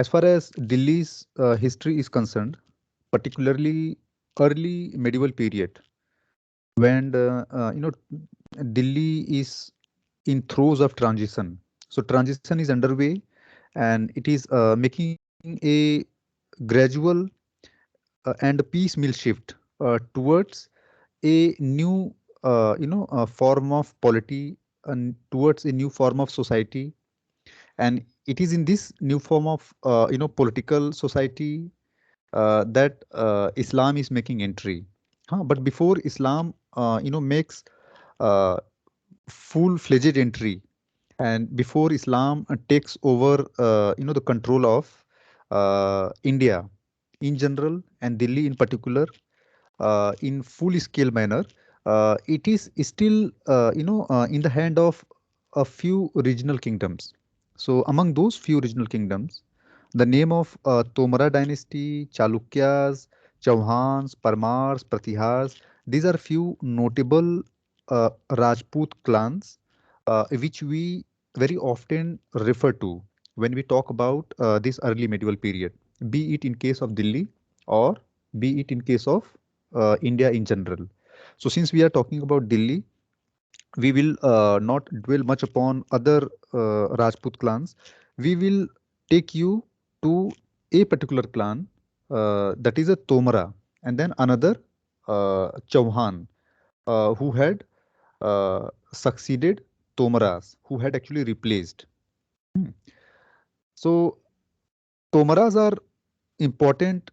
as far as Delhi's history is concerned, particularly early medieval period, when Delhi is in throes of transition. So transition is underway, and it is making a gradual and piecemeal shift towards a new form of polity and towards a new form of society. And it is in this new form of political society that Islam is making entry. But before Islam makes uh, full-fledged entry, and before Islam takes over the control of India in general and Delhi in particular in full scale manner, it is still in the hand of a few regional kingdoms. So among those few regional kingdoms, the name of Tomara dynasty, Chalukyas, Chauhans, Parmars, Pratihas, these are few notable Rajput clans which we very often refer to when we talk about this early medieval period, be it in case of Delhi or be it in case of India in general. So since we are talking about Delhi, we will not dwell much upon other Rajput clans. We will take you to a particular clan that is a Tomara, and then another Chauhan who had succeeded Tomaras, who had actually replaced. Hmm. So Tomaras are important,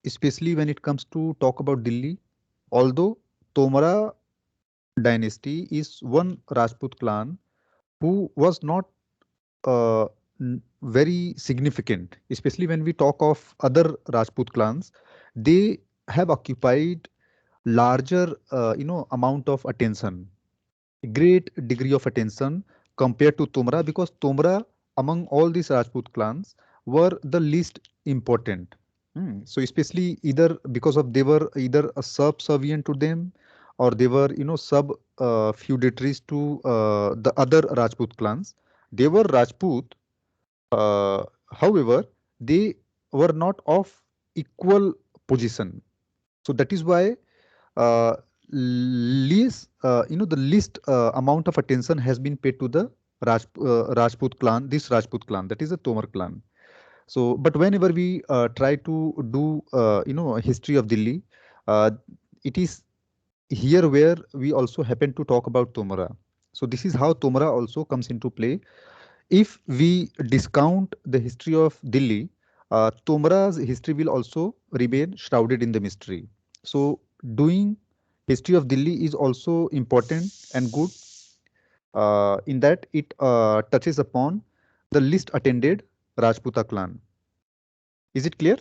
especially when it comes to talk about Delhi. Although Tomara dynasty is one Rajput clan who was not very significant, especially when we talk of other Rajput clans. They have occupied larger, amount of attention, great degree of attention compared to Tomra, because Tomra among all these Rajput clans were the least important. So especially either because of they were either a subservient to them, or they were sub feudatories to the other Rajput clans. They were Rajput, however, they were not of equal position. So that is why uh, the least amount of attention has been paid to the Rajput clan, this Rajput clan, that is the Tomar clan. So, but whenever we try to do, history of Delhi, uh, it is here where we also happen to talk about Tomara. So this is how Tomara also comes into play. If we discount the history of Delhi, Tomara's history will also remain shrouded in the mystery. So doing history of Delhi is also important and good in that it touches upon the least attended Rajputa clan. Is it clear?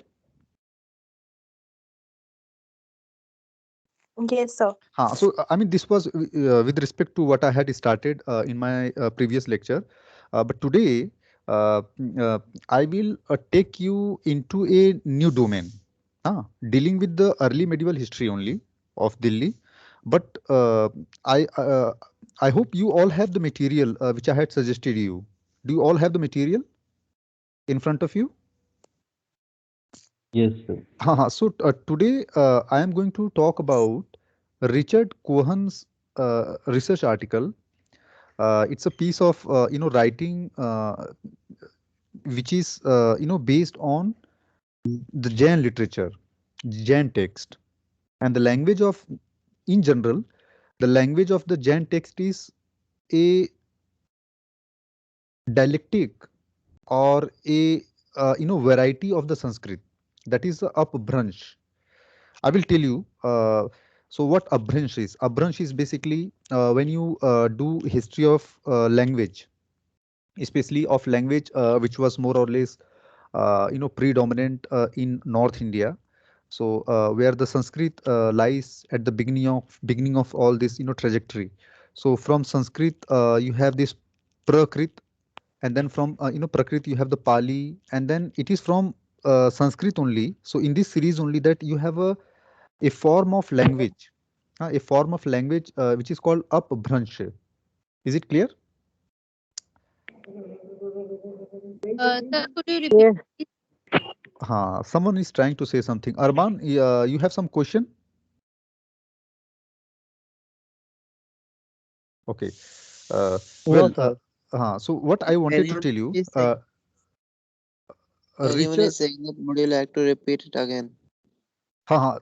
Yes, sir. I mean, this was with respect to what I had started in my previous lecture. But today, I will take you into a new domain, dealing with the early medieval history only of Delhi. But I, uh, I hope you all have the material which I had suggested you. Do you all have the material in front of you? Yes, sir. So today I am going to talk about Richard Cohen's research article. It's a piece of writing which is based on the Jain literature, Jain text, and the language of, in general, the language of the Jain text is a dialectic or a variety of the Sanskrit. That is the upbranch. I will tell you. So what Abhransh is? Abhransh is basically when you do history of language, especially of language which was more or less predominant in North India. So where the Sanskrit lies at the beginning of all this trajectory. So from Sanskrit you have this Prakrit, and then from Prakrit you have the Pali, and then it is from Sanskrit only. So in this series only that you have a form of language, which is called Upbransh. Is it clear? Sir, could you repeat Yes. please? Someone is trying to say something. Arman, you have some question? Okay. Uh, No, well, sir. so what I wanted to Anyone tell you, is saying, anyone Richard, is saying that would you like to repeat it again? हाँ हाँ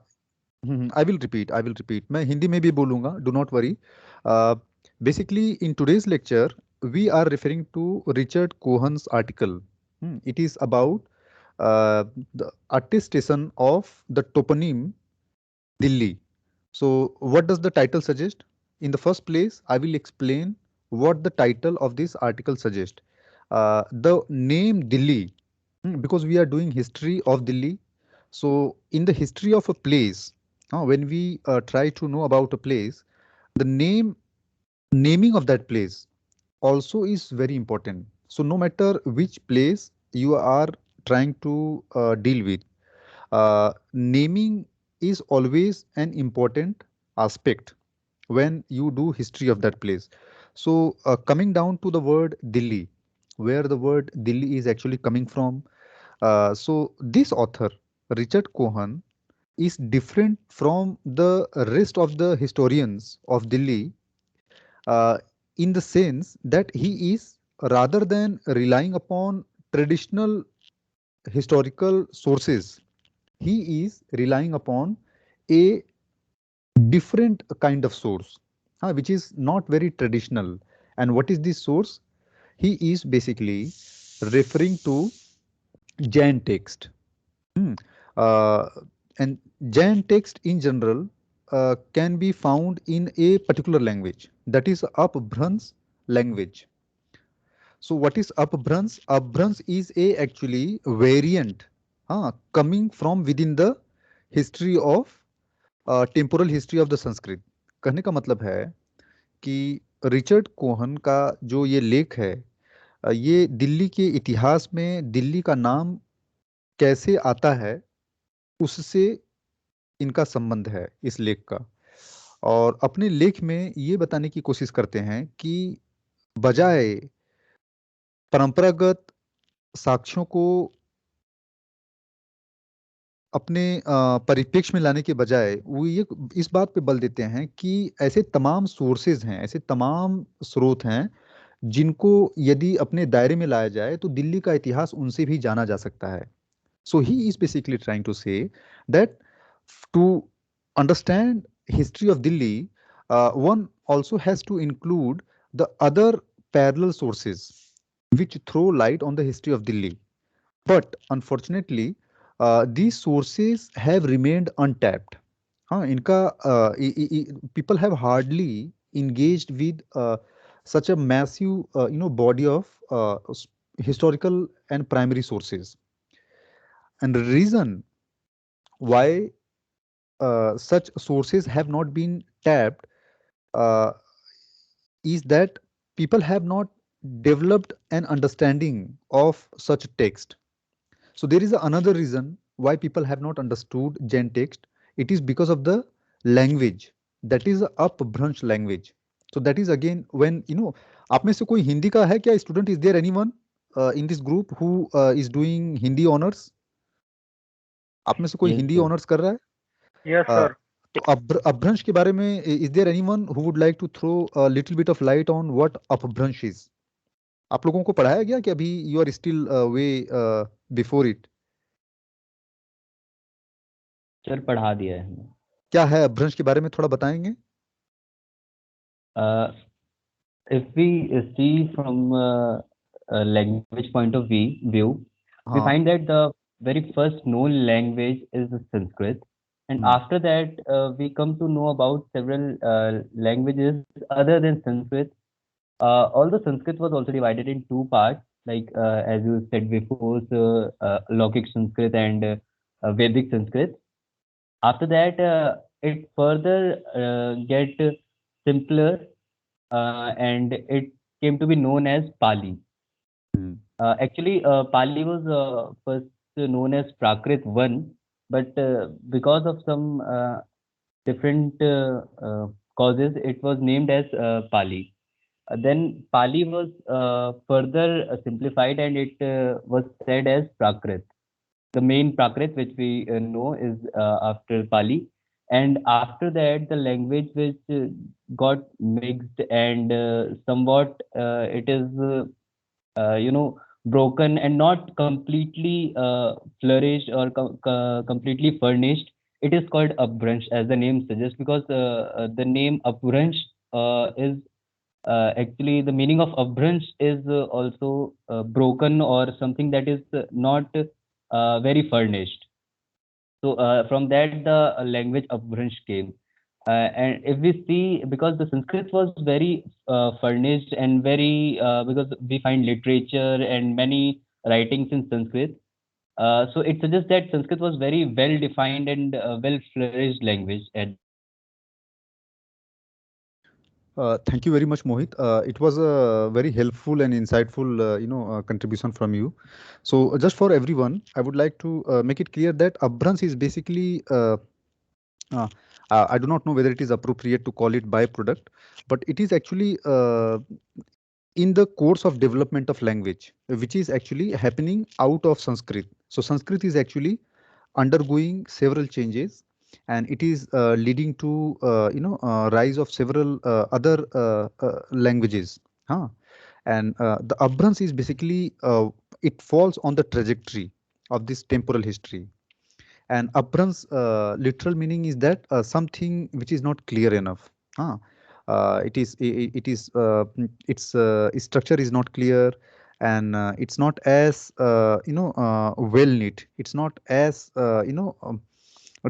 I will repeat. I will repeat. मैं हिंदी में भी बोलूँगा. Do not worry. Uh, Basically, in today's lecture, we are referring to Richard Cohen's article. It is about uh, the attestation of the toponym Delhi. So, what does the title suggest? In the first place, I will explain what the title of this article suggests. The name Delhi, because we are doing history of Delhi. So, in the history of a place, when we try to know about a place, the naming of that place also is very important. So, no matter which place you are trying to deal with, naming is always an important aspect when you do history of that place. So coming down to the word Delhi, where the word Delhi is actually coming from. So this author, Richard Cohen, is different from the rest of the historians of Delhi uh, in the sense that he is, rather than relying upon traditional historical sources, he is relying upon a different kind of source, which is not very traditional. And what is this source? He is basically referring to Jain text. Hmm. Uh, and Jain text in general can be found in a particular language, that is Upbhrans language. So what is Upbhrans? Upbhrans is a actually variant coming from within the history of temporal history of the Sanskrit. कहने का मतलब है कि Richard Kohn का जो ये लेख है, ये दिल्ली के इतिहास में दिल्ली का नाम कैसे आता है उससे इनका संबंध है इस लेख का. और अपने लेख में ये बताने की कोशिश करते हैं कि बजाय परंपरागत साक्ष्यों को अपने परिप्रेक्ष्य में लाने के बजाय वो ये इस बात पे बल देते हैं कि ऐसे तमाम सोर्सेज हैं, ऐसे तमाम स्रोत हैं जिनको यदि अपने दायरे में लाया जाए तो दिल्ली का इतिहास उनसे भी जाना जा सकता है. So he is basically trying to say that to understand history of Delhi one also has to include the other parallel sources which throw light on the history of Delhi. But unfortunately, these sources have remained untapped. हाँ, इनका people have hardly engaged with such a massive body of historical and primary sources. And the reason why such sources have not been tapped uh, is that people have not developed an understanding of such text. So there is another reason why people have not understood Jain text. It is because of the language. That is upbranch language. So that is again when आप में से कोई हिंदी का है क्या student? Is there anyone in this group who is doing Hindi honours? आप में से कोई Yes, हिंदी sir. ऑनर्स कर रहा है? Yes, sir. तो अपभ्रंश के बारे में is there anyone who would like to throw little bit of light on what Apabhramsha is? आप लोगों को पढ़ाया गया कि अभी you are still way before it? Sir पढ़ा दिया है हमें. क्या है अपभ्रंश के बारे में थोड़ा बताएंगे? Uh, if we see from a language point of view, we हाँ. find that the very first known language is the Sanskrit, and after that we come to know about several languages other than Sanskrit. Although Sanskrit was also divided in two parts, like as you said before, so, Laukic Sanskrit and Vedic Sanskrit. After that, it further get simpler, and it came to be known as Pali. Actually, Pali was first known as Prakrit 1, but because of some different causes, it was named as Pali. Then Pali was further simplified and it was said as Prakrit. the main Prakrit, which we know is after Pali. And after that, the language which got mixed and somewhat it is, broken and not completely flourished or completely furnished. It is called Upbransh, as the name suggests, because the name Upbransh is actually the meaning of Upbransh is also broken or something that is not very furnished. So from that, the language Upbransh came. And if we see, because the Sanskrit was very furnished and very, because we find literature and many writings in Sanskrit, so it suggests that Sanskrit was very well defined and well flourished language at that time. Thank you very much, Mohit. It was a very helpful and insightful, contribution from you. So, just for everyone, I would like to make it clear that Abhrans is basically, uh, I do not know whether it is appropriate to call it byproduct, but it is actually in the course of development of language, which is actually happening out of Sanskrit. So, Sanskrit is actually undergoing several changes, and it is leading to rise of several other languages, huh? And the Abhrans is basically it falls on the trajectory of this temporal history. And Abhrans literal meaning is that something which is not clear enough, huh? It is its structure is not clear, and it's not as well knit, it's not as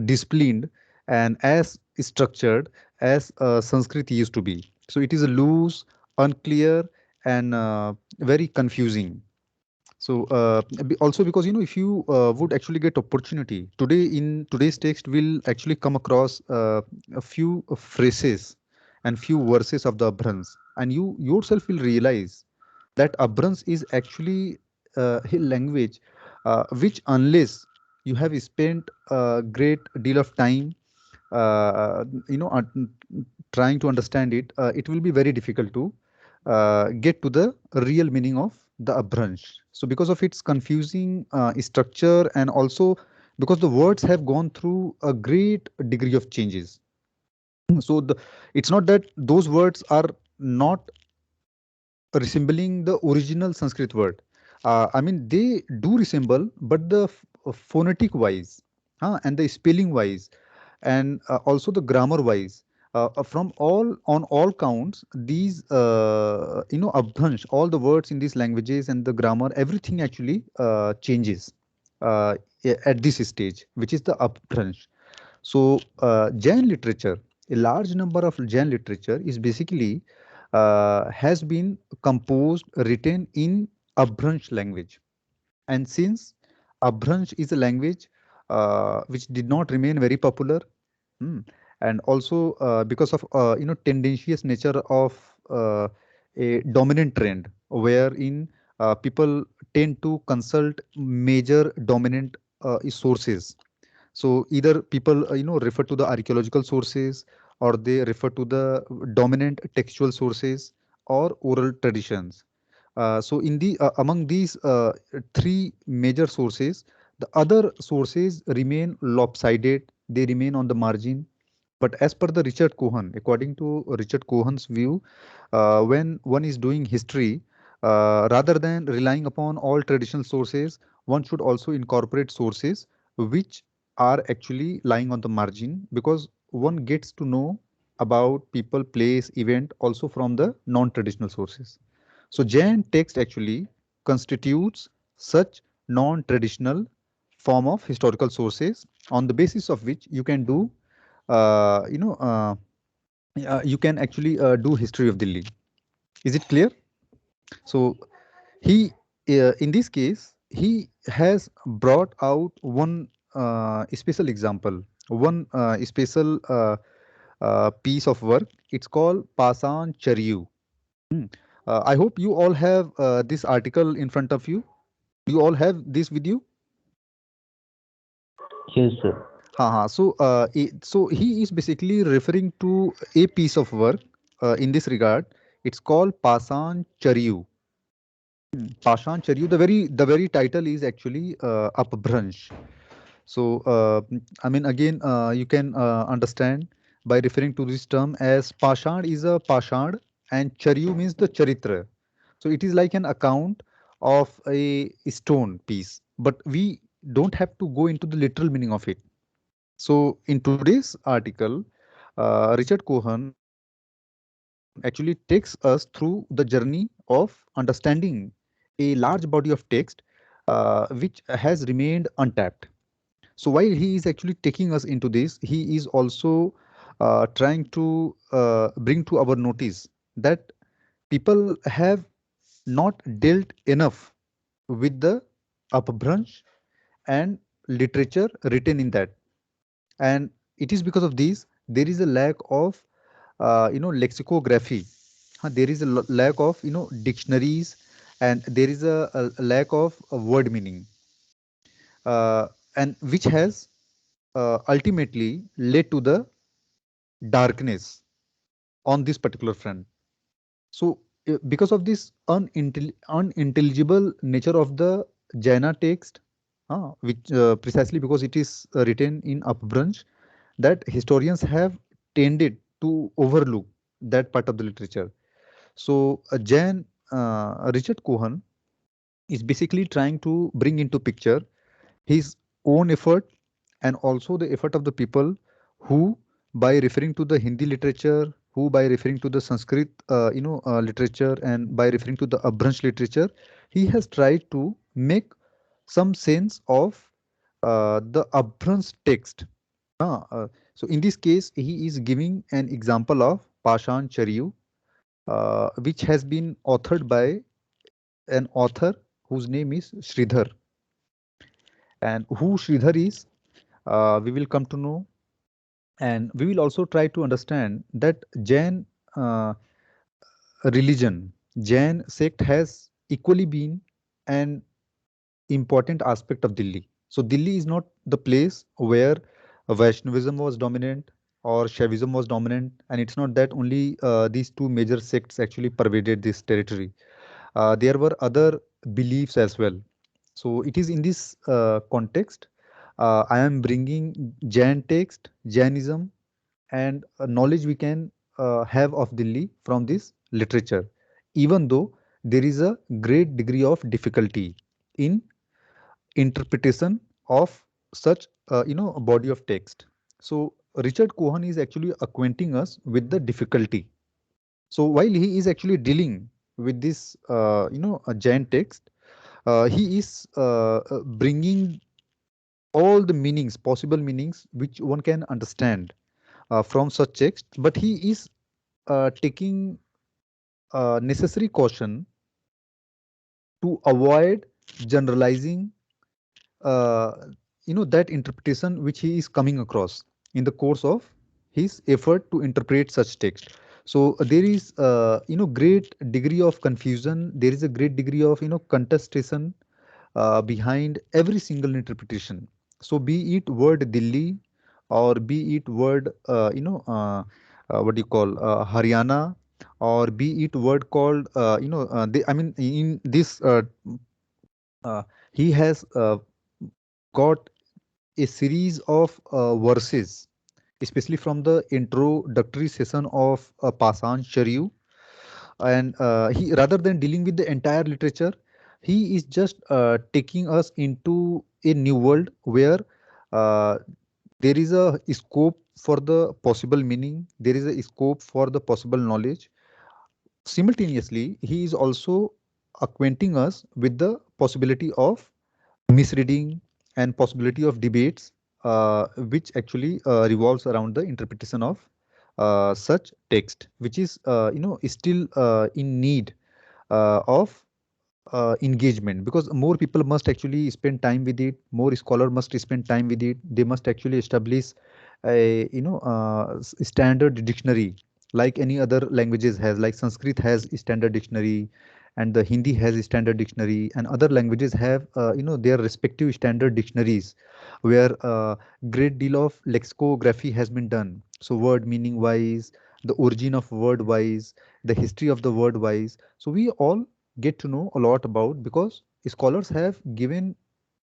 disciplined and as structured as Sanskrit used to be. So it is a loose, unclear, and very confusing. So also because if you would actually get opportunity today in today's text, will actually come across a few phrases and few verses of the Abhrans, and you yourself will realize that Abhrans is actually a language which, unless you have spent a great deal of time trying to understand it, it will be very difficult to get to the real meaning of the Abhransh. So because of its confusing structure, and also because the words have gone through a great degree of changes. So it's not that those words are not resembling the original Sanskrit word. I mean, they do resemble, but the phonetic wise, and the spelling wise, and also the grammar wise, from on all counts, these Abhransh, all the words in these languages and the grammar, everything actually changes uh, at this stage, which is the Abhransh. So Jain literature, a large number of Jain literature is basically has been composed, written in Abhransh language. And since Abhransh is a language which did not remain very popular, hmm, and also because of tendencies nature of a dominant trend, wherein people tend to consult major dominant sources. So either people refer to the archaeological sources, or they refer to the dominant textual sources or oral traditions. So in the among these three major sources, the other sources remain lopsided, they remain on the margin. But as per the Richard Cohen, according to Richard Cohen's view, when one is doing history, rather than relying upon all traditional sources, one should also incorporate sources which are actually lying on the margin, because one gets to know about people, place, event also from the non-traditional sources. So Jain text actually constitutes such non-traditional form of historical sources, on the basis of which you can do, uh, you know, uh, you can actually do history of Delhi. Is it clear? So he, in this case, he has brought out one special example, one special piece of work. It's called Pasan Charyu. Hmm. I hope you all have this article in front of you. You all have this with you? Yes, sir. So, so he is basically referring to a piece of work in this regard. It's called Pasan Charyu. Pashan Charyu, the very title is actually Upbranch. So, I mean, again, you can understand by referring to this term as Pashad is a Pashad and Charyu means the Charitra. So, it is like an account of a stone piece, but we don't have to go into the literal meaning of it. So, in today's article, Richard Cohen actually takes us through the journey of understanding a large body of text which has remained untapped. So while he is actually taking us into this, he is also trying to bring to our notice that people have not dealt enough with the upbranch and literature written in that, and it is because of this there is a lack of lexicography. There is a lack of dictionaries, and there is a lack of word meaning, and which has ultimately led to the darkness on this particular front. So, because of this unintelligible nature of the Jaina text, which precisely because it is written in Upbranch, that historians have tended to overlook that part of the literature. So, Jain Richard Cohen is basically trying to bring into picture his own effort and also the effort of the people who, by referring to the Hindi literature, who by referring to the Sanskrit literature, and by referring to the Abhransh literature, he has tried to make some sense of the Abhransh text. So in this case he is giving an example of Pashan Charyu, which has been authored by an author whose name is Sridhar. And who Sridhar is, we will come to know, and we will also try to understand that Jain uh, religion, Jain sect has equally been an important aspect of Delhi. So Delhi is not the place where Vaishnavism was dominant or Shaivism was dominant, and it's not that only these two major sects actually pervaded this territory. There were other beliefs as well. So it is in this context I am bringing Jain text, Jainism, and knowledge we can have of Delhi from this literature, even though there is a great degree of difficulty in interpretation of such a body of text. So Richard Cohen is actually acquainting us with the difficulty. So while he is actually dealing with this a giant text, he is bringing all the meanings, possible meanings which one can understand from such text, but he is taking necessary caution to avoid generalizing uh, that interpretation which he is coming across in the course of his effort to interpret such text. So there is great degree of confusion, there is a great degree of contestation behind every single interpretation. So be it word Delhi, or be it word what do you call Haryana, or be it word called I mean in this he has got a series of verses, especially from the introductory session of Pasan Charyu. And he, rather than dealing with the entire literature, he is just taking us into a new world where uh, there is a scope for the possible meaning, there is a scope for the possible knowledge. Simultaneously, he is also acquainting us with the possibility of misreading and possibility of debates, which actually revolves around the interpretation of such text, which is still in need of engagement, because more people must actually spend time with it, more scholar must spend time with it, they must actually establish a standard dictionary like any other languages has, like Sanskrit has a standard dictionary, and the Hindi has a standard dictionary, and other languages have their respective standard dictionaries where great deal of lexicography has been done. So word meaning wise, the origin of word wise, the history of the word wise. So we all get to know a lot about, because scholars have given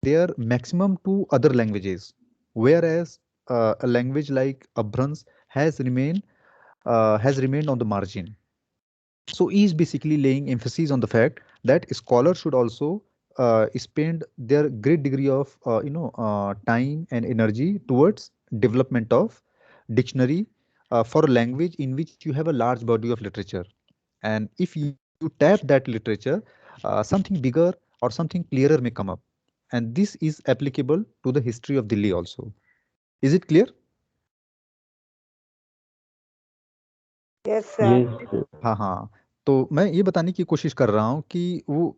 their maximum to other languages, whereas a language like Abhrans has remained on the margin. So he is basically laying emphasis on the fact that scholars should also spend their great degree of time and energy towards development of dictionary for a language in which you have a large body of literature. And if you tap that literature, something bigger or something clearer may come up. And this is applicable to the history of Delhi also. Is it clear? Yes, sir. Yes, हाँ हाँ। तो मैं ये बताने की कोशिश कर रहा हूँ कि वो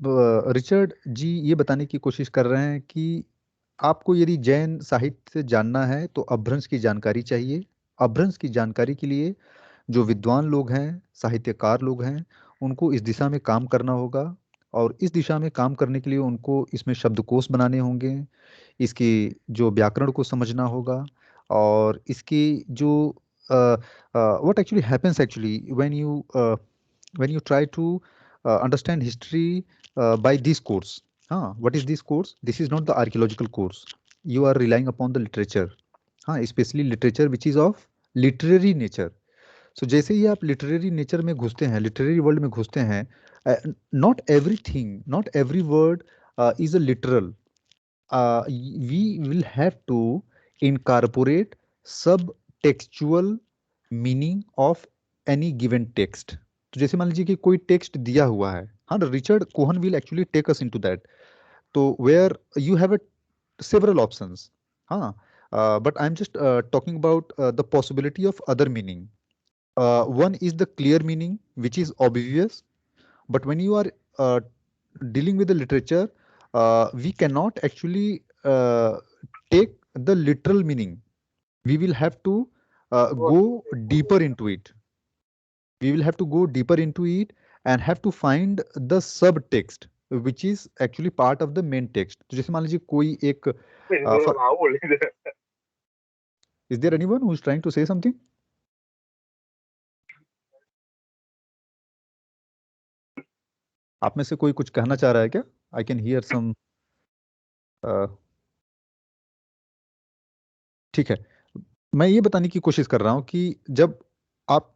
रिचर्ड जी ये बताने की कोशिश कर रहे हैं कि आपको यदि जैन साहित्य से जानना है तो अपभ्रंश की जानकारी चाहिए। अपभ्रंश की जानकारी के लिए जो विद्वान लोग हैं, साहित्यकार लोग हैं, उनको इस दिशा में काम करना होगा। और इस दिशा में काम करने के लिए उनको इसमें शब्दकोश बनाने होंगे, इसके जो व्याकरण को समझना होगा, और इसकी जो what actually happens actually when you try to understand history by this course. What is this course? This is not the archaeological course. You are relying upon the literature, especially literature which is of literary nature. So जैसे ही आप literary nature में घुसते हैं, literary world में घुसते हैं, not everything, not every word is a literal. We will have to incorporate subtextual meaning of any given text. तो जैसे मान लीजिए कि कोई टेक्स्ट दिया हुआ है, हाँ, Richard Cohn will actually take us into that. तो where you have a several options. हाँ, but I'm just talking about the possibility of other meaning. One is the clear meaning, which is obvious. But when you are uh, dealing with the literature, we cannot actually take the literal meaning. We will have to go deeper into it. We will have to go deeper into it and have to find the subtext, which is actually part of the main text. तो जैसे मान लीजिए कोई एक is there anyone who is trying to say something? आप में से कोई कुछ कहना चाह रहा है क्या? I can hear some. ठीक है, मैं ये बताने की कोशिश कर रहा हूँ कि जब आप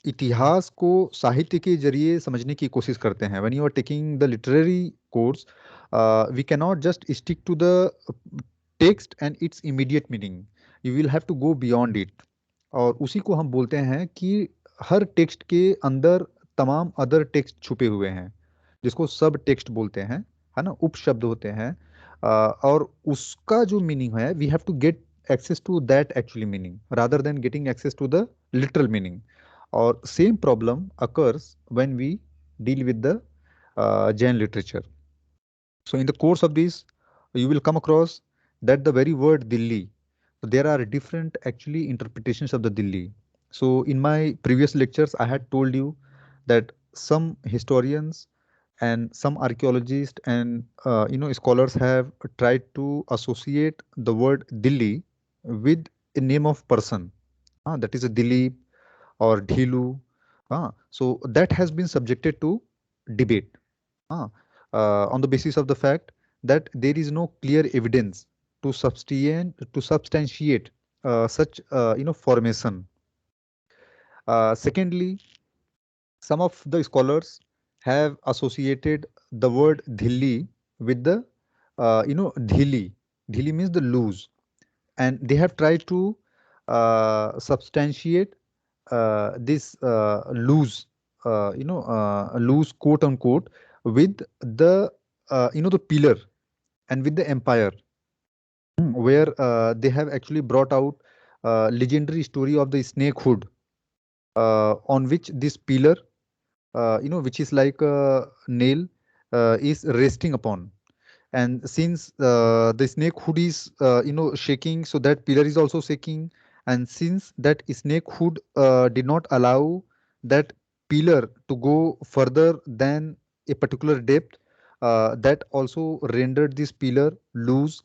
इतिहास को साहित्य के जरिए समझने की कोशिश करते हैं, when you are taking the literary course, we can not just stick to the text and its immediate meaning. You will have to go beyond it. और उसी को हम बोलते हैं कि हर टेक्स्ट के अंदर तमाम अदर टेक्स्ट छुपे हुए हैं, जिसको सब टेक्स्ट बोलते हैं, है ना, उपशब्द होते हैं. और उसका जो मीनिंग है, we have to get access to that actually meaning rather than getting access to the literal meaning. Or same problem occurs when we deal with the Jain literature. So in the course of this, you will come across that the very word Delhi, there are different actually interpretations of the Delhi. So in my previous lectures, I had told you that some historians and some archaeologists and scholars have tried to associate the word Delhi with a name of person. That is a Dilip or Dhilu. So that has been subjected to debate uh, on the basis of the fact that there is no clear evidence to substantiate such formation. Secondly, some of the scholars have associated the word Dhili with the Dhili. Dhili means the loose, and they have tried to substantiate this loose quote unquote with the the pillar and with the empire. Where they have actually brought out legendary story of the snakehood, on which this pillar, which is like a nail, is resting upon. And since the snake hood is shaking, so that pillar is also shaking. And since that snake hood did not allow that pillar to go further than a particular depth, that also rendered this pillar loose.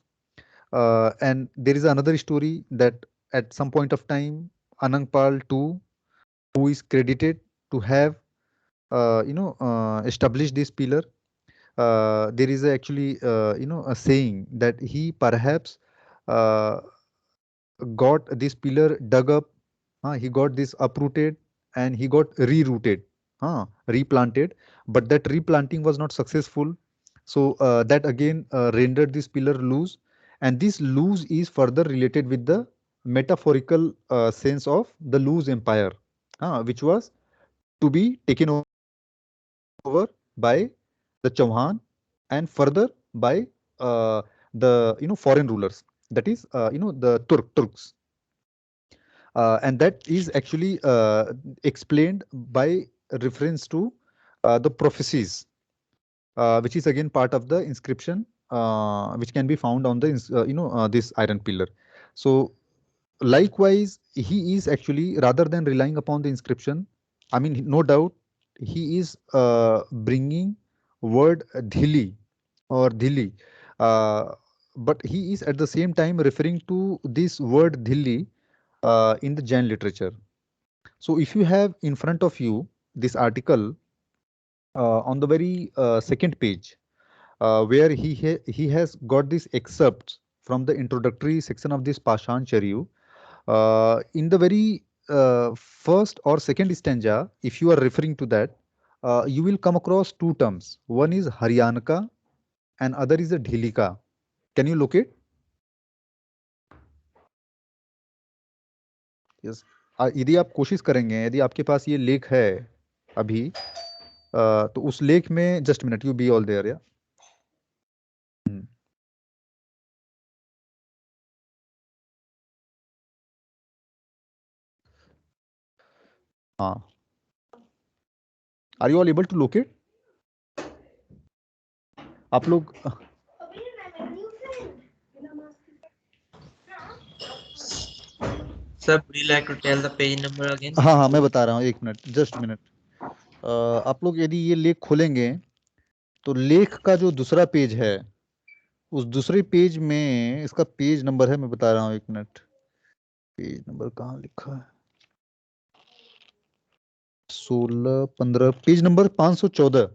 And there is another story that at some point of time, Anangpal II, who is credited to have established this pillar. There is actually a saying that he perhaps uh, got this pillar dug up, he got this uprooted, and he got rerouted, replanted, but that replanting was not successful. So that again rendered this pillar loose, and this loose is further related with the metaphorical sense of the loose empire, which was to be taken over by the Chauhan, and further by the foreign rulers, that is the Turks. And that is actually explained by reference to the prophecies, which is again part of the inscription, which can be found on the this iron pillar. So likewise, he is actually, rather than relying upon the inscription, I mean, no doubt he is bringing word dhili or dhili, uh, but he is at the same time referring to this word dhili in the Jain literature. So if you have in front of you this article on the very second page, where he has got this excerpts from the introductory section of this Pashan Charyu, in the very first or second stanza, if you are referring to that, you will come across two terms. One is Haryanka and other is a Dhilika. Can you locate? Yes. यदि आप कोशिश करेंगे, यदि आपके पास ये लेख है अभी, तो उस लेख में just minute, you be all there या हाँ, are you all able to locate? आप लोग Sir, would you like to tell the page number again? हाँ हाँ, मैं बता रहा हूँ, एक मिनट, जस्ट मिनट। आप लोग यदि ये लेख खोलेंगे तो लेख का जो दूसरा पेज है, उस दूसरे पेज में इसका पेज नंबर है, मैं बता रहा हूँ, एक मिनट, पेज नंबर कहाँ लिखा है? 16, 15, पेज नंबर 514।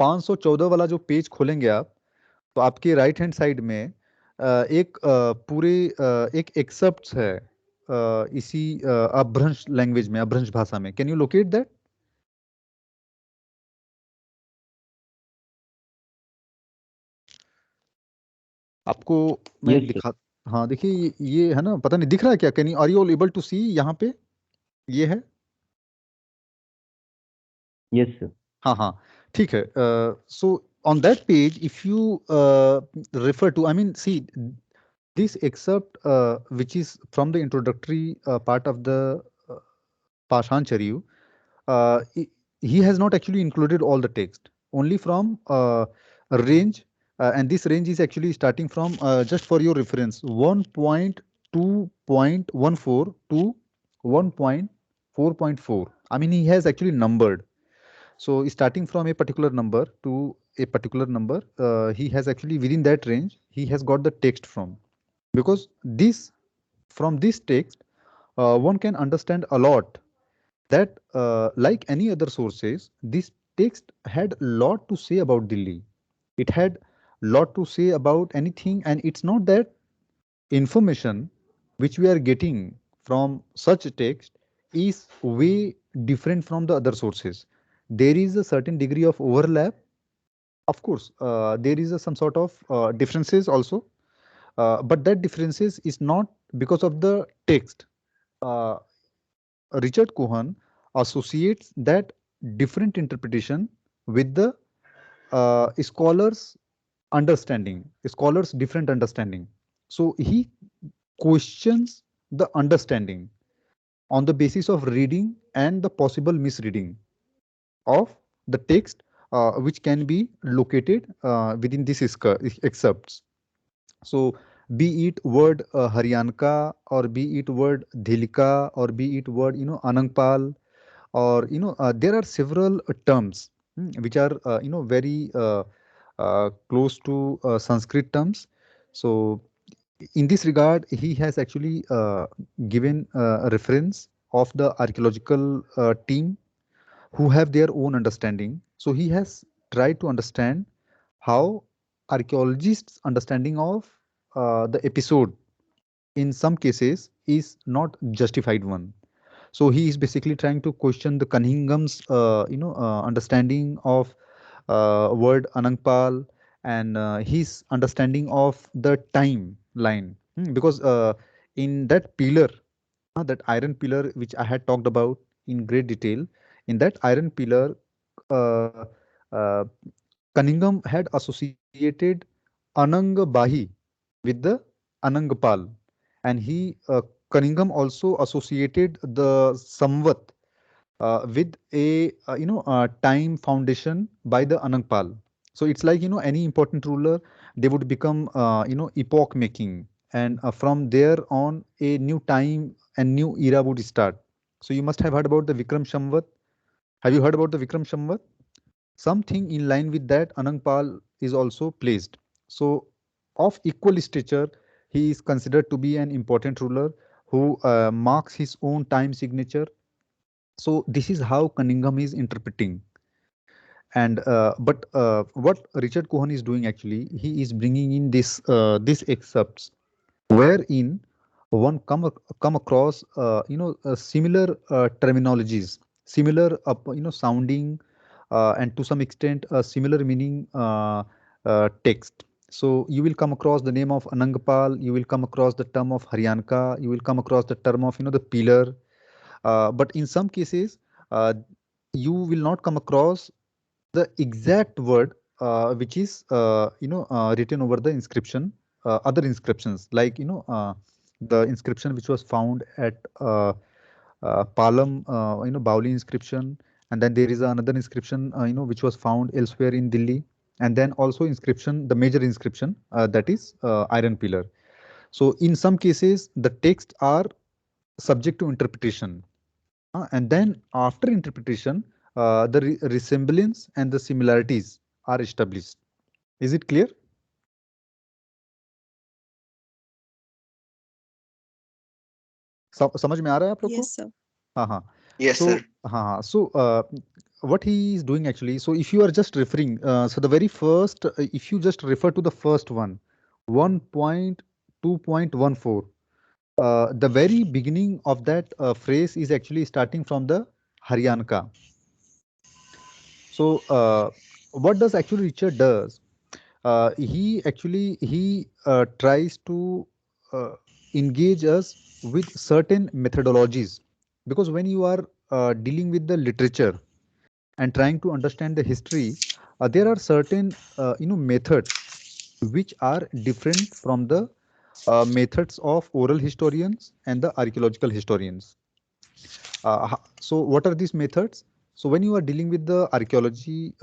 514 वाला जो पेज खोलेंगे आप, तो आपके राइट हैंड साइड में एक पूरे एक एक्सेप्ट है इसी अपभ्रंश लैंग्वेज में, अपभ्रंश भाषा में। Can you locate that? आपको मैं Yes, sir. दिखा, हाँ देखिए, ये है ना, पता नहीं दिख रहा है क्या? Can you, are you all able to see? यहाँ पे ये है। Yes, sir. हाँ हाँ, ठीक है। So on that page, if you refer to, I mean, see this excerpt, which is from the introductory part of the uh, Pashan Charyu, he has not actually included all the text, only from a range, and this range is actually starting from, just for your reference, 1.2.14 to 1.4.4. I mean, he has actually numbered. So starting from a particular number to a particular number, he has actually, within that range, he has got the text from. Because this, from this text, one can understand a lot that, like any other sources, this text had a lot to say about Delhi. It had a lot to say about anything, and it's not that information which we are getting from such a text is way different from the other sources. There is a certain degree of overlap. Of course, there is some sort of differences also, but that differences is not because of the text. Uh, Richard Cohen associates that different interpretation with the scholars' understanding, scholars' different understanding. So he questions the understanding on the basis of reading and the possible misreading of the text, which can be located within these excerpts. So be it word Haryanka, or be it word Dhilika, or be it word Anangpal, or there are several terms which are very close to Sanskrit terms. So in this regard, he has actually given a reference of the archaeological team who have their own understanding. So he has tried to understand how archaeologists' understanding of the episode in some cases is not justified one. So he is basically trying to question the Cunningham's understanding of word Anangpal and his understanding of the timeline. Because in that pillar, that iron pillar which I had talked about in great detail, in that iron pillar, uh, uh, Cunningham had associated Anang Bahi with the Anangpal, and Cunningham also associated the Samvat with a time foundation by the Anangpal. So it's like any important ruler, they would become epoch making, and from there on a new time and new era would start. So you must have heard about the Vikram Samvat. Have you heard about the Vikram Samvat? Something in line with that, Anangpal is also placed. So, of equal stature, he is considered to be an important ruler who marks his own time signature. So, this is how Cunningham is interpreting. And what Richard Cohen is doing actually, he is bringing in this excerpts wherein one come across similar terminologies, similar sounding, and to some extent similar meaning text. So you will come across the name of Anangpal, you will come across the term of Haryanka, you will come across the term of the pillar, but in some cases you will not come across the exact word which is written over the inscription, other inscriptions like the inscription which was found at Palam, Bauli inscription, and then there is another inscription which was found elsewhere in Delhi, and then also inscription, the major inscription that is iron pillar. So in some cases the texts are subject to interpretation, and then after interpretation, the resemblance and the similarities are established. Is it clear? समझ में आ रहा है आप लोग को? Yes, sir. हाँ हाँ. Yes, So sir. हाँ, so what he is doing actually, so if you are just referring, so the very first, if you just refer to the first one, 1.2.14, the very beginning of that phrase is actually starting from the Haryanka. So what does actually Richard does? He tries to engage us with certain methodologies, because when you are dealing with the literature and trying to understand the history, there are certain methods which are different from the methods of oral historians and the archaeological historians. So what are these methods? So when you are dealing with the archaeology,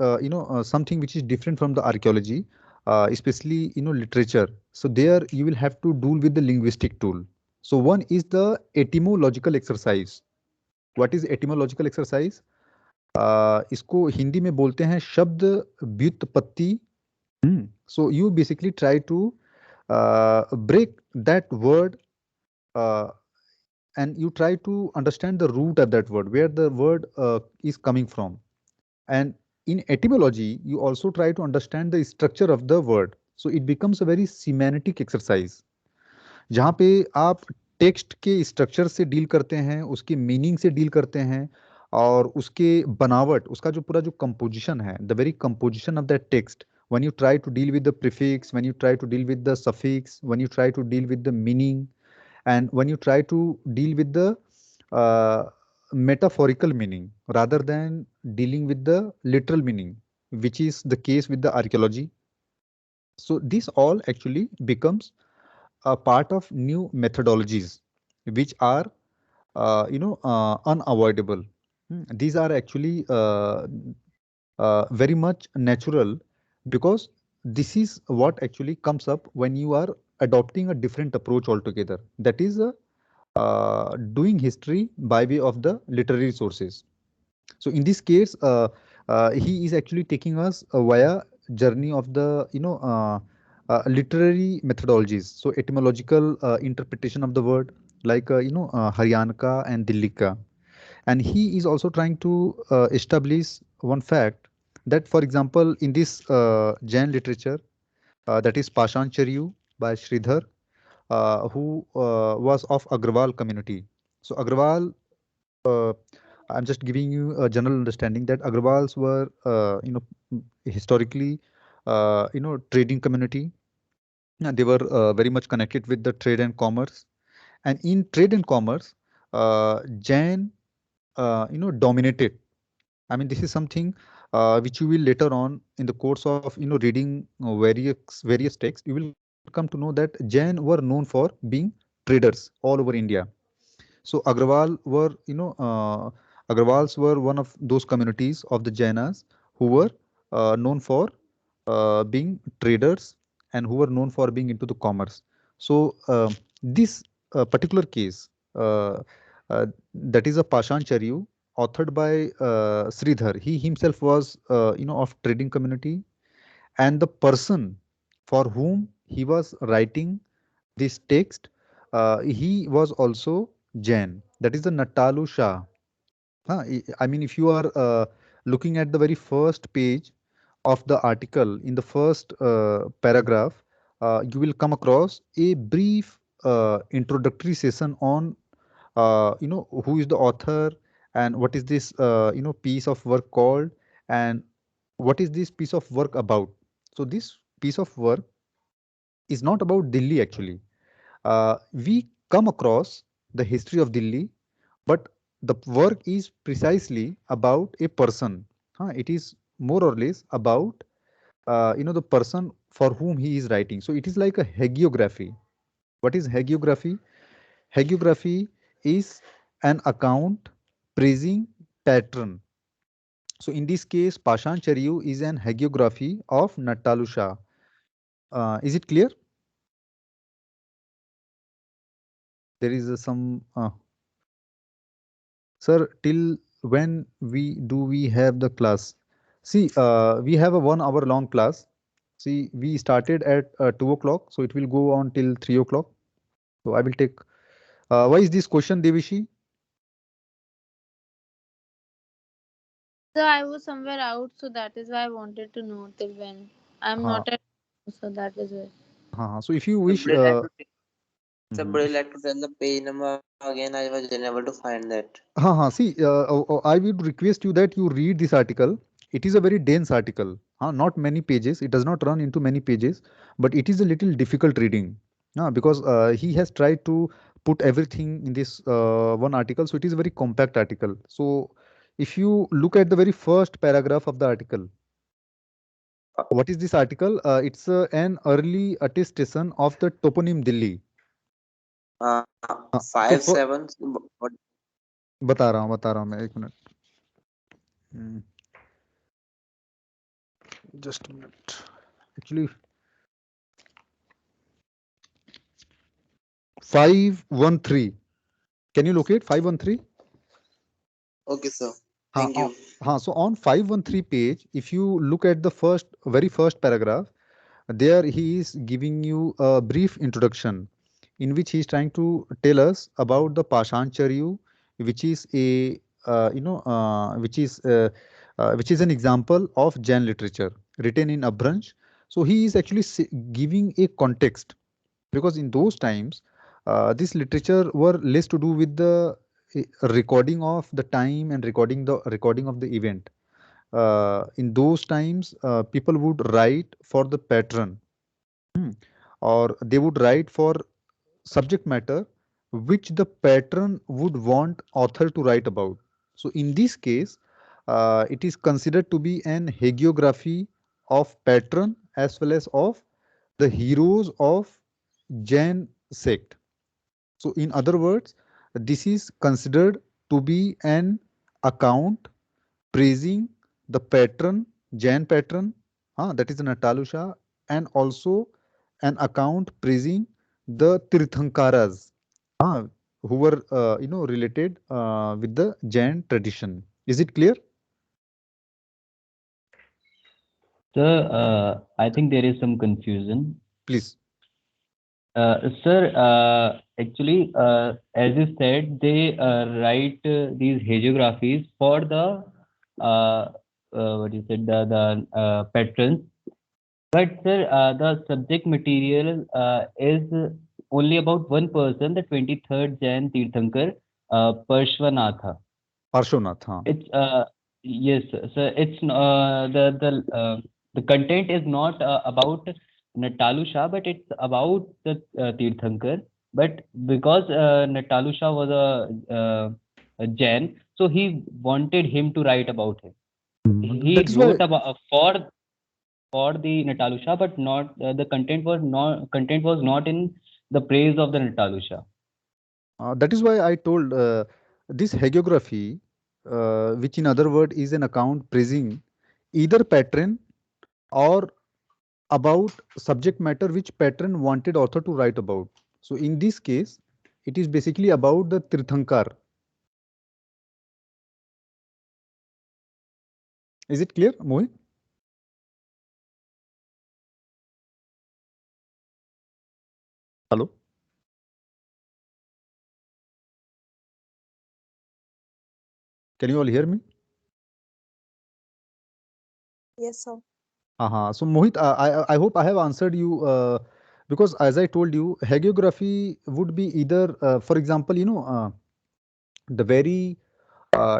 something which is different from the archaeology, especially literature. So there you will have to deal with the linguistic tool. So one is the etymological exercise. What is etymological exercise? इसको हिंदी में बोलते हैं शब्द व्युत्पत्ति. So you basically try to break that word and you try to understand the root of that word, where the word is coming from. And in etymology, you also try to understand the structure of the word. So it becomes a very semantic exercise, जहाँ पे आप text के structure से deal करते हैं, उसके meaning से deal करते हैं, और उसके बनावट, उसका जो पूरा जो कंपोजिशन है, the very composition of that text, when you try to deal with the prefix, when you try to deal with the suffix, when you try to deal with the meaning, and when you try to deal with the uh, metaphorical meaning rather than dealing with the literal meaning, which is the case with the archaeology. So this all actually becomes a part of new methodologies which are unavoidable. These are actually very much natural, because this is what actually comes up when you are adopting a different approach altogether, that is doing history by way of the literary sources. So in this case, he is actually taking us via journey of the literary methodologies. So etymological interpretation of the word, like Haryanaka and Dillika. And he is also trying to establish one fact that, for example, in this Jain literature, that is Pashancharyu by Sridhar, who was of Agrawal community. So Agrawal, uh, I'm just giving you a general understanding that Agrawals were, historically, trading community. They were very much connected with the trade and commerce. And in trade and commerce, Jain, dominated. I mean, this is something which you will later on in the course of reading various texts, you will come to know that Jain were known for being traders all over India. So Agrawals were one of those communities of the Jainas who were known for being traders and who were known for being into the commerce. So this particular case, that is a Pashancharyu authored by Sridhar. He himself was of trading community, and the person for whom he was writing this text, he was also Jain. That is the Natalu Shah. I mean, if you are looking at the very first page of the article, in the first paragraph, you will come across a brief introductory session on, who is the author and what is this, piece of work called, and what is this piece of work about. So this piece of work is not about Delhi actually. We come across the history of Delhi, but the work is precisely about a person. It is more or less about the person for whom he is writing. So it is like a hagiography. What is hagiography? Hagiography is an account praising patron. So in this case, Pashan Charyu is an hagiography of Natalu Shah. Is it clear? There is some sir, till when we have the class? See, we have a 1 hour long class. See, we started at 2 o'clock, so it will go on till 3 o'clock. So I will take. Why is this question, Devishi? So I was somewhere out, so that is why I wanted to know till when. I'm Uh, not at so that is why. so if you So wish, would you like to so mhm. would you like to tell the page number again? I was unable to find that. See, I would request you that you read this article. It is a very dense article, not many pages. It does not run into many pages, but it is a little difficult reading, because he has tried to put everything in this one article. So it is a very compact article. So if you look at the very first paragraph of the article, what is this article? It's an early attestation of the toponym Delhi. Uh, तो 5 7. What? बता रहा हूँ मैं एक minute. Just a minute. Actually, 513. Can you locate 513? Okay, sir. हाँ, Thank you. so on 513 page, if you look at the very first paragraph, there he is giving you a brief introduction in which he is trying to tell us about the Pashancharyu, which is a which is an example of Jain literature written in Abhransh. So he is actually giving a context, because in those times this literature were less to do with the recording of the time and recording of the event. In those times people would write for the patron, or they would write for subject matter which the patron would want author to write about. So in this case, it is considered to be an hagiography of patron as well as of the heroes of Jain sect. So in other words, this is considered to be an account praising the patron, Jain patron, that is Natalusha, and also an account praising the Tirthankaras, who were related with the Jain tradition. Is it clear? Sir, I think there is some confusion. Please. Sir, actually, as you said, they write these hagiographies for the what you said, the patrons. But sir, the subject material is only about one person, the 23rd Jain Tirthankar, Parshvanatha. Parshvanath, हाँ. It's yes, sir. It's the content is not about Natalu Shah, but it's about the Tirthankar. But because Natalu Shah was a Jain, so he wanted him to write about him. That He is why. wrote about for the Natalu Shah, but not the content was not in the praise of the Natalu Shah. That is why I told this hagiography, which in other word is an account praising either patron or about subject matter which patron wanted author to write about. So in this case, it is basically about the Tirthankar. Is it clear, Mohit? Hello? Can you all hear me? Yes, sir. So Mohit, I hope I have answered you because as I told you, hagiography would be either, for example, the very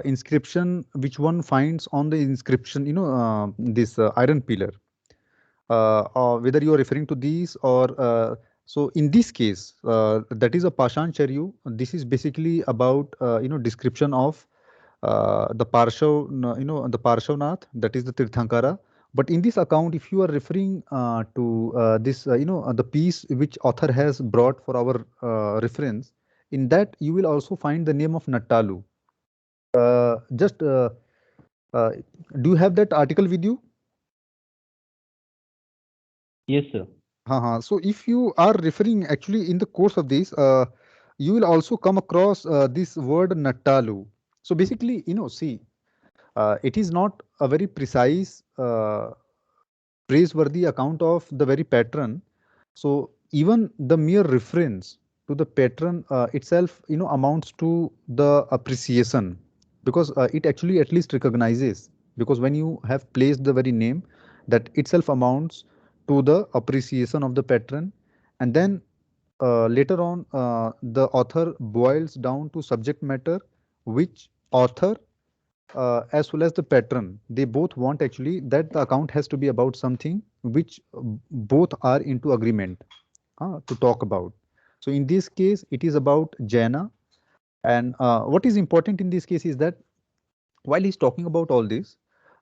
inscription which one finds on the inscription, this iron pillar, or whether you are referring to these or so in this case, that is a Pashan Charyu. This is basically about description of the Parshav, the Parshavnath, that is the Tirthankara. But in this account, if you are referring to this, the piece which author has brought for our reference, in that you will also find the name of Nattalu. Just uh, do you have that article with you? Yes, sir. So if you are referring actually in the course of this, you will also come across this word Nattalu. So basically, see, it is not a very precise, praiseworthy account of the very patron. So even the mere reference to the patron itself, amounts to the appreciation because it actually at least recognizes, because when you have placed the very name, that itself amounts to the appreciation of the patron. And then later on, the author boils down to subject matter which author as well as the patron, they both want actually that the account has to be about something which both are into agreement to talk about. So in this case, it is about Jaina. And what is important in this case is that while he's talking about all this,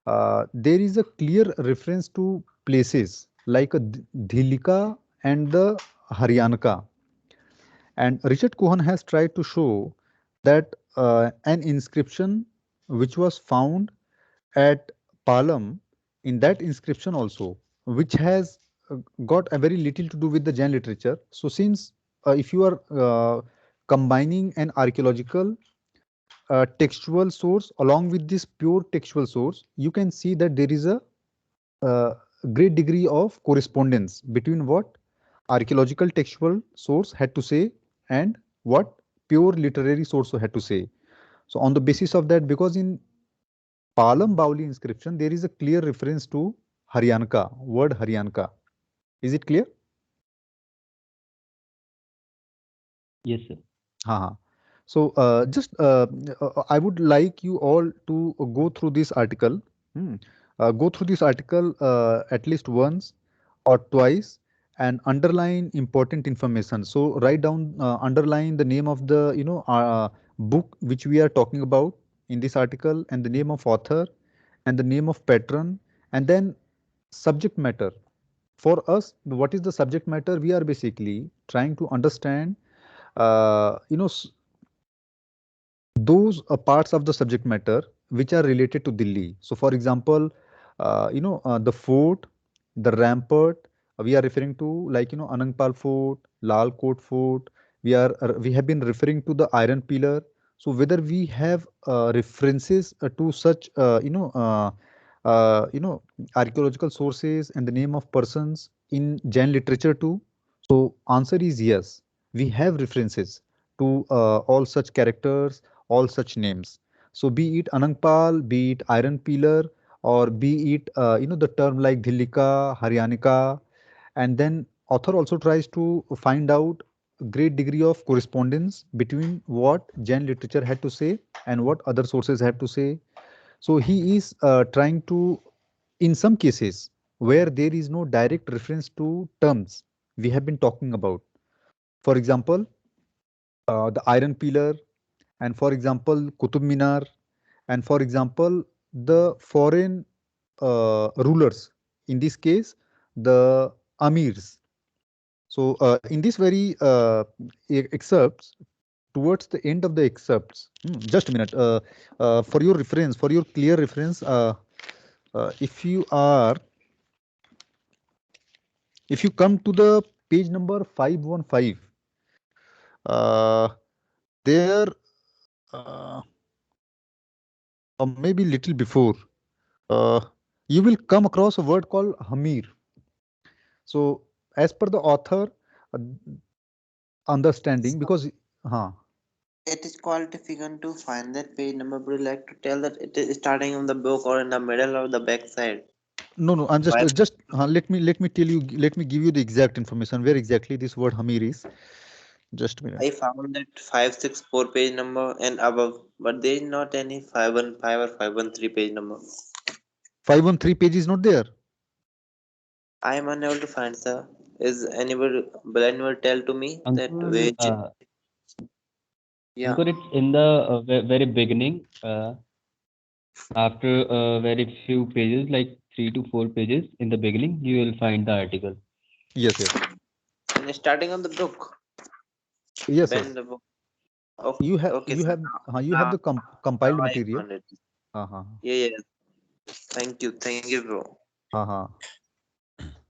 there is a clear reference to places like a Dhilika and the Haryanka. And Richard Cohen has tried to show that an inscription which was found at Palam, in that inscription also, which has got a very little to do with the Jain literature. So since if you are combining an archaeological textual source along with this pure textual source, you can see that there is a uh, great degree of correspondence between what archaeological textual source had to say and what pure literary source had to say. So on the basis of that, because in Palam Bauli inscription, there is a clear reference to Haryanka, word Haryanka. Is it clear? Yes, sir. Uh-huh. So just I would like you all to go through this article. Hmm. Go through this article at least once or twice and underline important information. So write down, underline the name of the book which we are talking about in this article, and the name of author and the name of patron, and then subject matter. For us, what is the subject matter? We are basically trying to understand uh, you know s- those parts of the subject matter which are related to Delhi. So, for example, the fort, the rampart, we are referring to like Anangpal Fort, Lal Kot Fort. We have been referring to the Iron Pillar. So, whether we have references to such uh, you know archaeological sources and the name of persons in Jain literature too. So answer is yes. We have references to all such characters, all such names. So be it Anangpal, be it Iron Peeler, or be it the term like Dhillika, Haryanika, and then author also tries to find out great degree of correspondence between what Jain literature had to say and what other sources had to say. So he is trying to, in some cases where there is no direct reference to terms we have been talking about, for example, the Iron Pillar, and for example, Qutub Minar, and for example, the foreign rulers, in this case, the Amirs. So, in this very excerpts, towards the end of the excerpts, just a minute, for your reference, for your clear reference, if you are, if you come to the page number 515, uh, there, uh, or maybe little before, uh, you will come across a word called Hamir. So, as per the author, uh, understanding, So because, huh, it is quite difficult to find that page number. Would you like to tell that it is starting on the book or in the middle or the back side? no, no, I'm Why? just let me tell you, let me give you the exact information where exactly this word Hamir is. Just a minute. I found that 564 page number and above, but there is not any 515 or 513 page number. 513 page is not there. I am unable to find, sir. Is anybody will anyone tell to me that Ankur, which? Yeah, Ankur, it's in the very beginning. After very few pages, like 3 to 4 pages in the beginning, you will find the article. Yes, yes, and starting on the book. yes, When yes. the book. Okay, okay, You sir. have you have Now, the now compiled I material. found it. Uh-huh. Yeah, yeah. Thank you, bro. Uh-huh.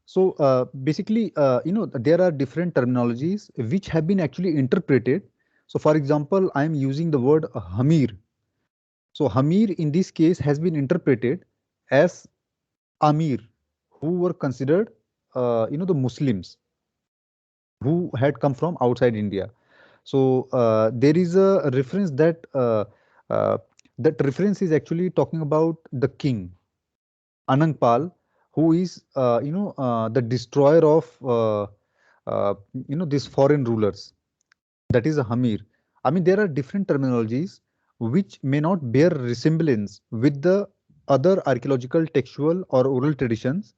So basically, there are different terminologies which have been actually interpreted. So, for example, I am using the word Hamir. So, Hamir in this case has been interpreted as Amir, who were considered, the Muslims who had come from outside India. So, there is a reference uh, that reference is actually talking about the king Anangpal, who is the destroyer of uh, these foreign rulers. That is a Hamir. I mean, there are different terminologies which may not bear resemblance with the other archaeological, textual, or oral traditions.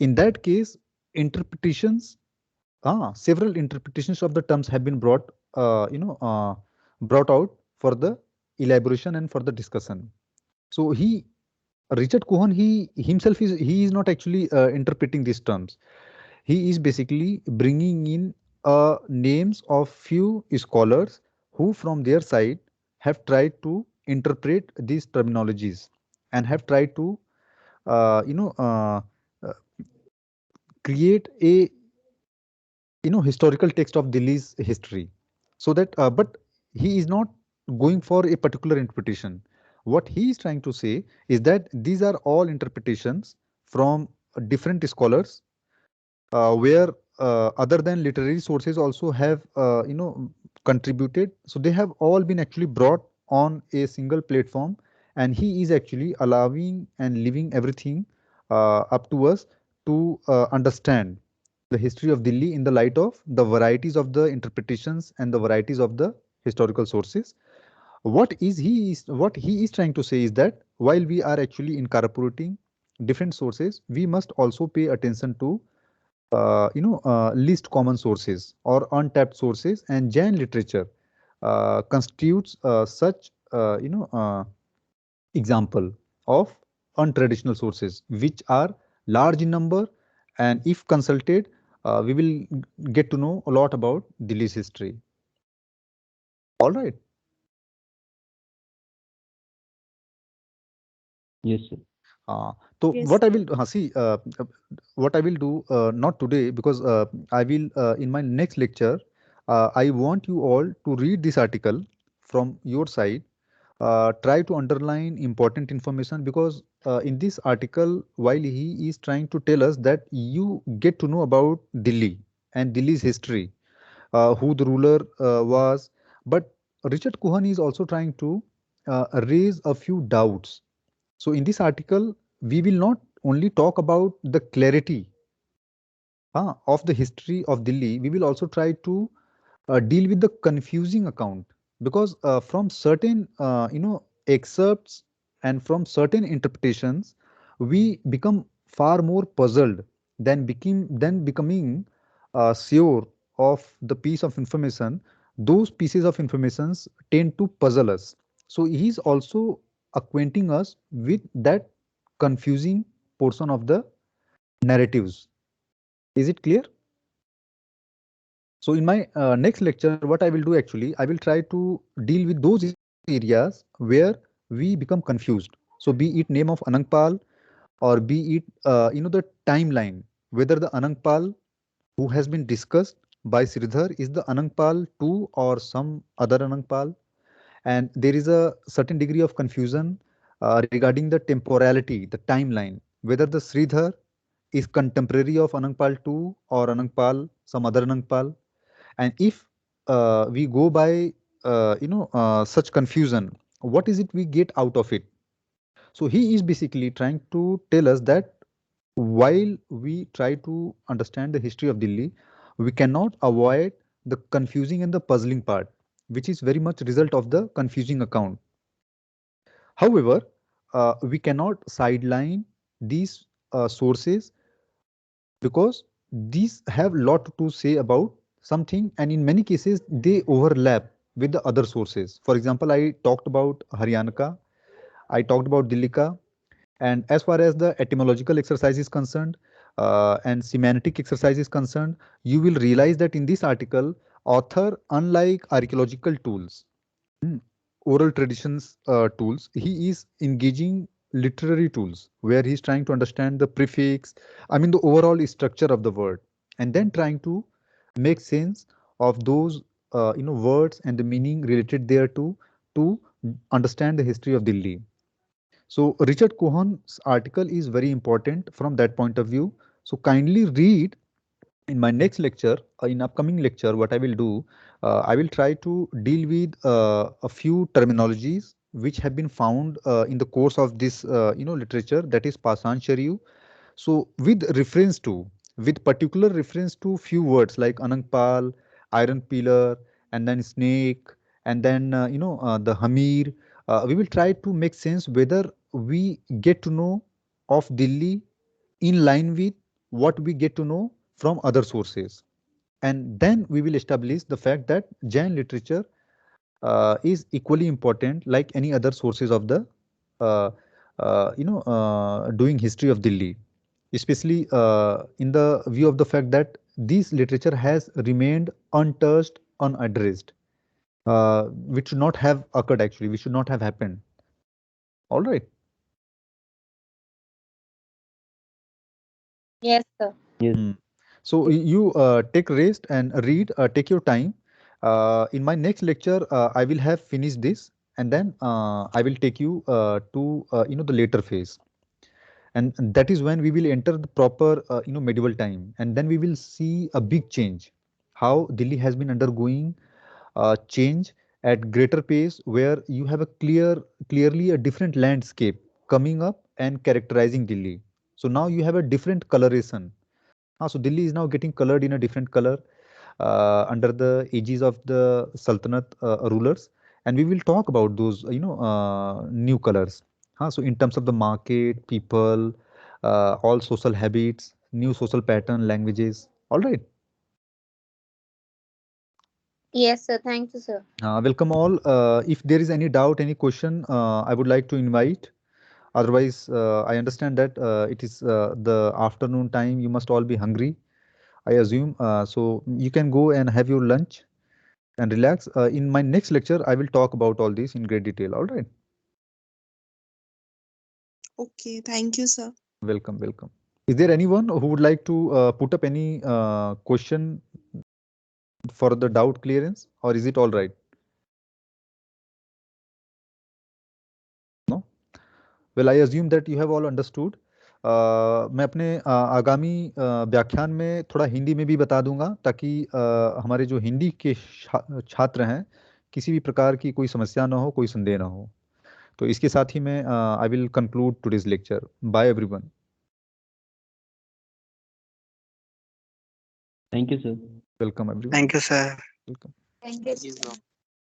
In that case, interpretations, several interpretations of the terms have been brought out for the elaboration and for the discussion. So Richard Cohen, he himself is not actually interpreting these terms. He is basically bringing in names of few scholars who, from their side, have tried to interpret these terminologies and have tried to, uh, you know, uh, uh, create a historical text of Delhi's history. So that, but he is not going for a particular interpretation. What he is trying to say is that these are all interpretations from different scholars, where other than literary sources also have contributed. So they have all been actually brought on a single platform, and he is actually allowing and leaving everything up to us to understand the history of Delhi in the light of the varieties of the interpretations and the varieties of the historical sources. What he is trying to say is that while we are actually incorporating different sources, we must also pay attention to least common sources or untapped sources, and Jain literature constitutes such example of untraditional sources which are large in number, and if consulted, we will get to know a lot about Delhi's history. All right. Yes, sir. So Yes, what I sir. will what I will do, not today, because I will in my next lecture, I want you all to read this article from your side. Try to underline important information, because in this article, while he is trying to tell us that you get to know about Delhi and Delhi's history, who the ruler was. But Richard Cohen is also trying to raise a few doubts. So in this article, we will not only talk about the clarity of the history of Delhi, we will also try to deal with the confusing account, because from certain excerpts and from certain interpretations, we become far more puzzled than becoming sure of the piece of information. Those pieces of informations tend to puzzle us. So he is also acquainting us with that confusing portion of the narratives. Is it clear? So in my next lecture, what I will do actually, I will try to deal with those areas where we become confused. So be it name of Anangpal, or be it the timeline, whether the Anangpal who has been discussed by Sridhar is the Anangpal 2 or some other Anangpal, and there is a certain degree of confusion regarding the temporality, the timeline, whether the Sridhar is contemporary of Anangpal 2 or Anangpal, some other Anangpal. And if we go by such confusion, what is it we get out of it? So he is basically trying to tell us that while we try to understand the history of Delhi, we cannot avoid the confusing and the puzzling part, which is very much result of the confusing account. However, we cannot sideline these sources, because these have lot to say about something, and in many cases they overlap with the other sources. For example, I talked about Haryanaka, I talked about Dillika, and as far as the etymological exercise is concerned and semantic exercise is concerned, you will realize that in this article, author, unlike archaeological tools, mm, oral traditions tools, he is engaging literary tools where he's trying to understand the prefix, I mean the overall structure of the word, and then trying to make sense of those words and the meaning related thereto to understand the history of Delhi. So Richard Cohen's article is very important from that point of view. So kindly read in my next lecture, in upcoming lecture, what I will do, I will try to deal with a few terminologies which have been found in the course of this, literature, that is Pasan Sharyu. So with particular reference to few words like Anangpal, iron pillar, and then snake, and then the Hamir. We will try to make sense whether we get to know of Delhi in line with what we get to know from other sources, and then we will establish the fact that Jain literature is equally important like any other sources of the uh, doing history of Delhi, especially in the view of the fact that this literature has remained untouched, unaddressed, which should not have occurred actually, which should not have happened. All right. Yes, sir. Yes. Hmm. So you take rest and read, take your time. In my next lecture, I will have finished this, and then I will take you to the later phase, and that is when we will enter the proper medieval time, and then we will see a big change, how Delhi has been undergoing change at greater pace, where you have a clearly a different landscape coming up and characterizing Delhi. So now you have a different coloration. So Delhi is now getting colored in a different color under the aegis of the Sultanate rulers, and we will talk about those new colors. So in terms of the market, people, all social habits, new social pattern, languages. All right. Yes, sir. Thank you, sir. Welcome all. If there is any doubt, any question, I would like to invite. Otherwise, I understand that it is the afternoon time. You must all be hungry, I assume. So you can go and have your lunch and relax. In my next lecture, I will talk about all this in great detail. All right. Okay, thank you, sir. Welcome, welcome. Is there anyone who would like to put up any question for the doubt clearance, or is it all right? No? Well, I assume that you have all understood. मैं अपने आगामी व्याख्यान में थोड़ा हिंदी में भी बता दूंगा, ताकि हमारे जो हिंदी के छात्र हैं किसी भी प्रकार की कोई समस्या ना हो, कोई संदेह ना हो। तो इसके साथ ही मैं I will conclude today's lecture. Bye everyone. Thank you, sir. Welcome everyone. Thank you, sir. Welcome. Thank you. Thank you, bro.